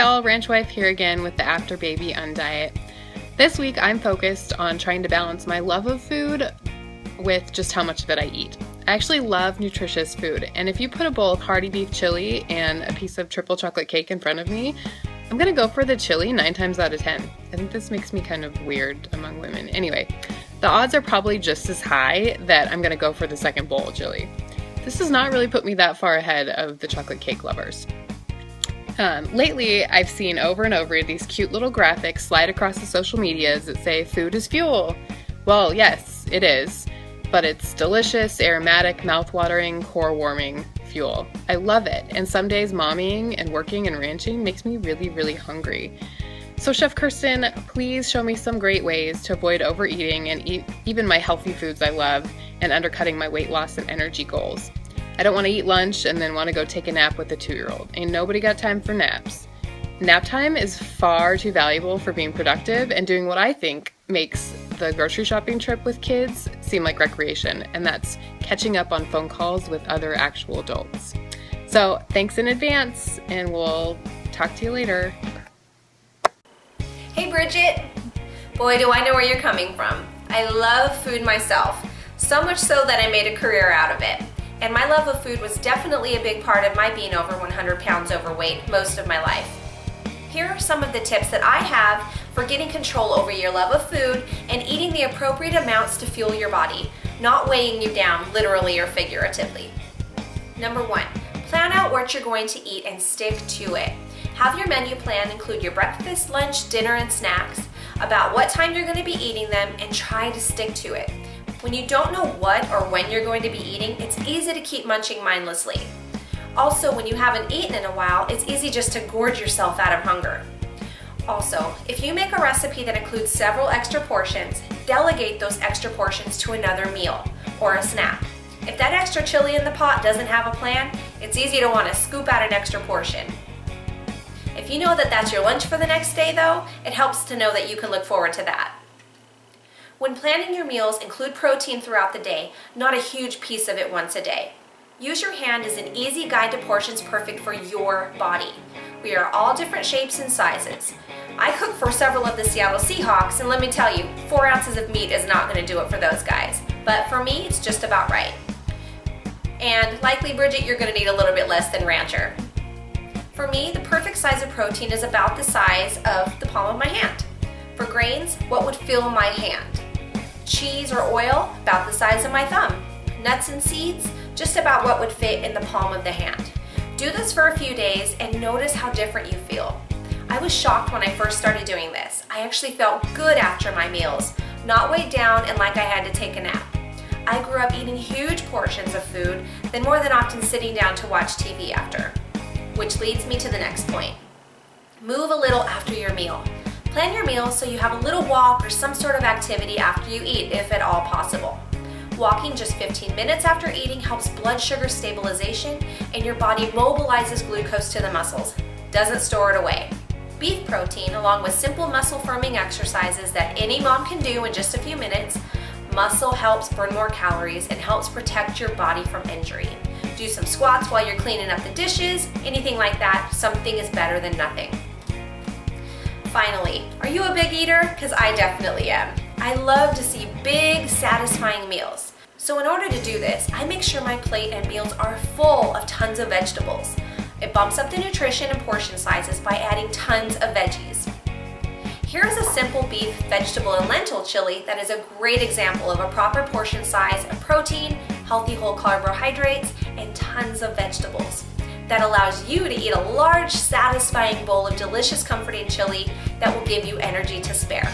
y'all, Ranch Wife here again with the After Baby Undiet. This week I'm focused on trying to balance my love of food with just how much of it I eat. I actually love nutritious food, and if you put a bowl of hearty beef chili and a piece of triple chocolate cake in front of me, I'm gonna go for the chili 9 times out of 10. I think this makes me kind of weird among women. Anyway, the odds are probably just as high that I'm gonna go for the second bowl of chili. This does not really put me that far ahead of the chocolate cake lovers. Lately, I've seen over and over these cute little graphics slide across the social medias that say food is fuel. Well, yes, it is, but it's delicious, aromatic, mouth-watering, core-warming fuel. I love it, and some days mommying and working and ranching makes me really, really hungry. So Chef Kirsten, please show me some great ways to avoid overeating and eat even my healthy foods I love and undercutting my weight loss and energy goals. I don't want to eat lunch and then want to go take a nap with a 2-year-old. Ain't nobody got time for naps. Nap time is far too valuable for being productive and doing what I think makes the grocery shopping trip with kids seem like recreation, and that's catching up on phone calls with other actual adults. So thanks in advance, and we'll talk to you later. Hey Bridget! Boy, do I know where you're coming from. I love food myself, so much so that I made a career out of it. And my love of food was definitely a big part of my being over 100 pounds overweight most of my life. Here are some of the tips that I have for getting control over your love of food and eating the appropriate amounts to fuel your body, not weighing you down literally or figuratively. Number 1, plan out what you're going to eat and stick to it. Have your menu plan include your breakfast, lunch, dinner, and snacks, about what time you're going to be eating them, and try to stick to it. When you don't know what or when you're going to be eating, it's easy to keep munching mindlessly. Also, when you haven't eaten in a while, it's easy just to gorge yourself out of hunger. Also, if you make a recipe that includes several extra portions, delegate those extra portions to another meal or a snack. If that extra chili in the pot doesn't have a plan, it's easy to want to scoop out an extra portion. If you know that that's your lunch for the next day though, it helps to know that you can look forward to that. When planning your meals, include protein throughout the day, not a huge piece of it once a day. Use your hand as an easy guide to portions perfect for your body. We are all different shapes and sizes. I cook for several of the Seattle Seahawks, and let me tell you, 4 ounces of meat is not going to do it for those guys. But for me, it's just about right. And likely, Bridget, you're going to need a little bit less than Rancher. For me, the perfect size of protein is about the size of the palm of my hand. For grains, what would fill my hand? Cheese or oil, about the size of my thumb. Nuts and seeds, just about what would fit in the palm of the hand. Do this for a few days and notice how different you feel. I was shocked when I first started doing this. I actually felt good after my meals, not weighed down and like I had to take a nap. I grew up eating huge portions of food, then more than often sitting down to watch TV after. Which leads me to the next point. Move a little after your meal. Plan your meal so you have a little walk or some sort of activity after you eat, if at all possible. Walking just 15 minutes after eating helps blood sugar stabilization, and your body mobilizes glucose to the muscles, doesn't store it away. Beef protein, along with simple muscle firming exercises that any mom can do in just a few minutes, muscle helps burn more calories and helps protect your body from injury. Do some squats while you're cleaning up the dishes, anything like that. Something is better than nothing. Finally, are you a big eater? Because I definitely am. I love to see big, satisfying meals. So in order to do this, I make sure my plate and meals are full of tons of vegetables. It bumps up the nutrition and portion sizes by adding tons of veggies. Here's a simple beef, vegetable, and lentil chili that is a great example of a proper portion size of protein, healthy whole carbohydrates, and tons of vegetables. That allows you to eat a large, satisfying bowl of delicious, comforting chili that will give you energy to spare.